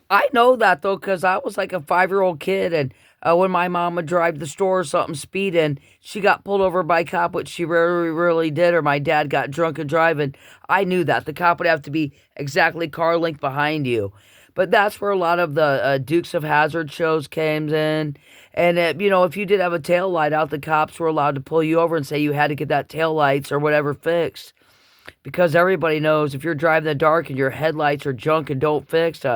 I know that though, because I was like a 5-year-old kid, and when my mom would drive to the store or something, speeding, she got pulled over by a cop, which she rarely did, or my dad got drunk and driving. I knew that the cop would have to be exactly car length behind you. But that's where a lot of the Dukes of Hazard shows came in. And, if you did have a tail light out, the cops were allowed to pull you over and say you had to get that tail lights or whatever fixed, because everybody knows if you're driving in the dark and your headlights are junk and don't fix,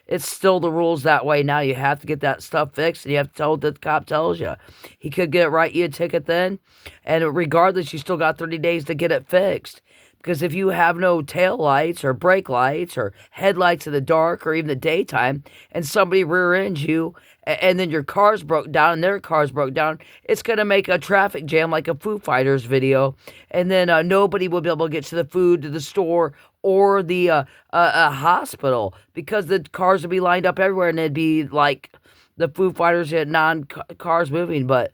it's still the rules that way now. You have to get that stuff fixed, and you have to tell what the cop tells you. He could get write you a ticket then, and regardless, you still got 30 days to get it fixed. Because if you have no tail lights or brake lights or headlights in the dark or even the daytime, and somebody rear ends you, and then your car's broke down and their car's broke down, it's going to make a traffic jam like a Foo Fighters video. And then nobody will be able to get to the food, to the store, or the hospital, because the cars would be lined up everywhere, and it'd be like the Foo Fighters had non-cars moving. But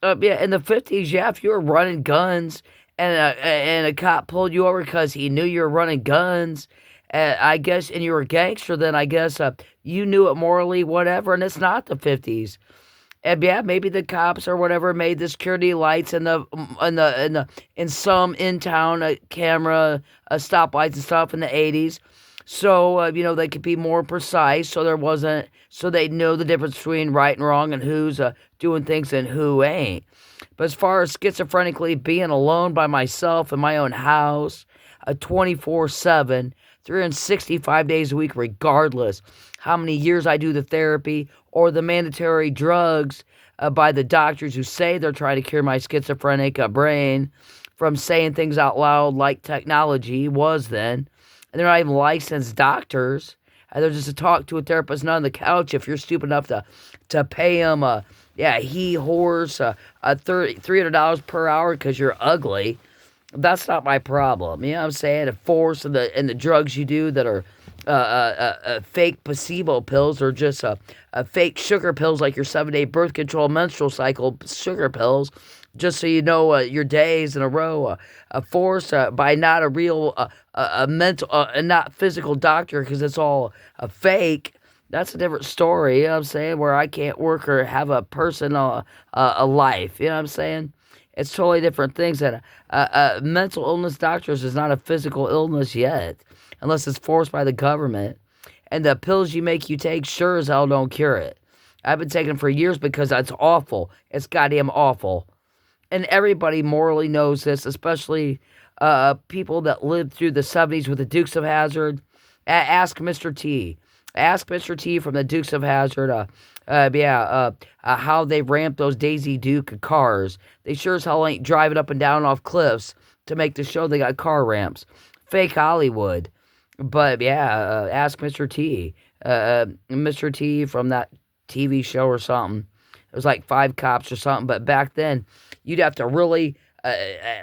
yeah, in the 50s, yeah, if you were running guns and a cop pulled you over because he knew you were running guns, I guess, and you were a gangster, then I guess you knew it morally, whatever, and it's not the 50s. And yeah, maybe the cops or whatever made the security lights and in some in town camera stoplights and stuff in the 80s, so they could be more precise. So there wasn't, so they know the difference between right and wrong and who's doing things and who ain't. But as far as schizophrenically being alone by myself in my own house, 24/7, 365 days a week, regardless how many years I do the therapy or the mandatory drugs by the doctors who say they're trying to cure my schizophrenic brain from saying things out loud like technology was then. And they're not even licensed doctors. And they're just to talk to a therapist, not on the couch if you're stupid enough to pay them, he whores, $300 per hour because you're ugly. That's not my problem. You know what I'm saying? The force and the drugs you do that are fake placebo pills, or just fake sugar pills like your 7-day birth control menstrual cycle sugar pills, just so you know your days in a row. A force by not a real a mental and not physical doctor, because it's all a fake. That's a different story, you know what I'm saying? Where I can't work or have a personal a life, you know what I'm saying? It's totally different things. And mental illness doctors is not a physical illness yet, unless it's forced by the government. And the pills you take sure as hell don't cure it. I've been taking them for years because that's awful. It's goddamn awful. And everybody morally knows this, especially people that lived through the 70s with the Dukes of Hazzard. Ask Mr. T. Ask Mr. T from the Dukes of Hazzard. How they ramped those Daisy Duke cars. They sure as hell ain't driving up and down off cliffs to make the show. They got car ramps. Fake Hollywood. But yeah, ask Mr. T. Mr. T from that TV show or something. It was like Five Cops or something. But back then, you'd have to really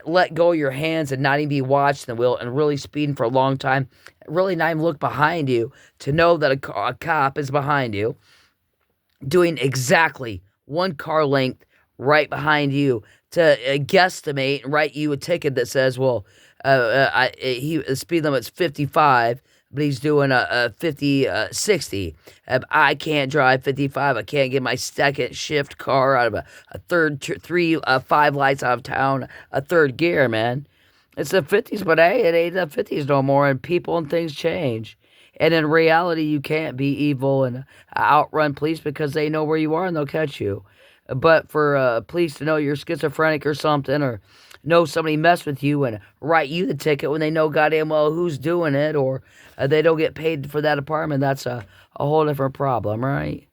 let go of your hands and not even be watching the wheel, and really speeding for a long time. Really not even look behind you to know that a cop is behind you, doing exactly one car length right behind you to guesstimate and write you a ticket that says, well, the speed limit's 55, but he's doing a 50, 60. I can't drive 55. I can't get my second shift car out of a third, five lights out of town, a third gear, man. It's the 50s, but hey, it ain't the 50s no more, and people and things change. And in reality, you can't be evil and outrun police, because they know where you are and they'll catch you. But for police to know you're schizophrenic or something, or know somebody messed with you and write you the ticket when they know goddamn well who's doing it, or they don't get paid for that apartment, that's a whole different problem, right?